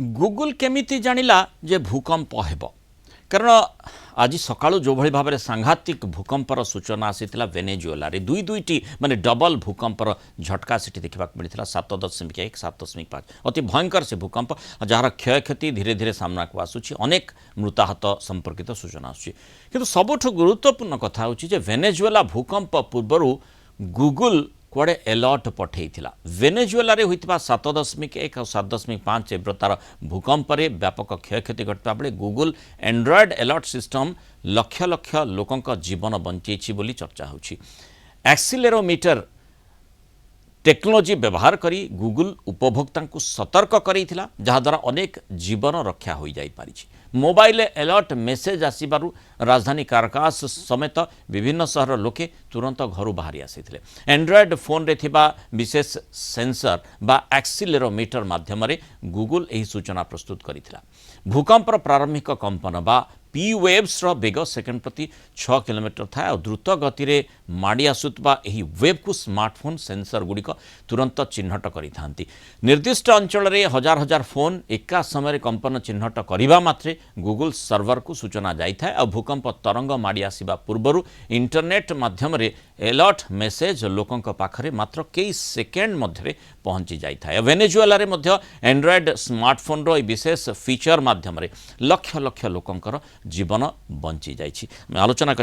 गुगुल केमिति जानिला जे भूकंप हेब कारण आज सकाळु जो भली भाबरे सांघातिक भूकंपर सूचना आसीथिला वेनेजुएला रे दुईटी माने डबल भूकंपर झटका सेठी देखिबा मिलिथिला 7.1 7.5 अति भयंकर से भूकंप जार क्षयक्षति धीरे धीरे सामना को आसुछि अनेक मृताहत संपर्कित सूचना आसुछि किंतु सबठु गुरुत्वपूर्ण कथा होछि जे वेनेजुएला भूकंप पूर्वरु गुगुल कुआड़े अलर्ट पठेइथिला वेनेजुएला रे होइतिबा 7.1 और 7.5 तीव्रतार भूकंप रे व्यापक क्षयक्षति घटता बेले गुगुल एंड्रॉयड अलर्ट सिस्टम लक्ष लक्ष लोकंक जीवन बंचेछि बोली चर्चा होछि एक्सीलेरोमीटर टेक्नोलोजी व्यवहार करी गुगुल उपभोक्ता को सतर्क करैथिला जहा द्वारा अनेक जीवन रक्षा हो जाई पारिछि मोबाइल अलर्ट मेसेज आसीबारु राजधानी कारकास समेत विभिन्न शहर लोके तुरंत घर बाहरी आसीथिले एंड्रॉयड फोन रे थिबा विशेष सेंसर बा एक्सीलेरोमीटर माध्यम रे गुगुल एही सूचना प्रस्तुत करिथिला भूकंपर प्रारंभिक कंपन बा पी वेव्स रो बेग सेकेंड प्रति 6 किलोमीटर था और द्रुत गति रे माड़ी आसुतबा एही वेव को स्मार्टफोन सेंसर गुड़िक तुरंत चिन्हट करिथांती निर्दिष्ट अंचल रे हजार हजार फोन एका समय कंपन चिन्हट करिबा मात्रे गूगल सर्वर को सूचना जाई था और भूकंप तरंग माड़ी आसीबा पूर्वरु इंटरनेट माध्यम रे अलर्ट मेसेज लोकंक पाखरे मात्र कई सेकेंड मध्य पहुंची जाई था वेनेजुएला रे मध्य एंड्रॉयड स्मार्टफोन रो विशेष फीचर माध्यम रे लक्ष लक्ष लोकंकर जीवन बंची जाइछि आलोचना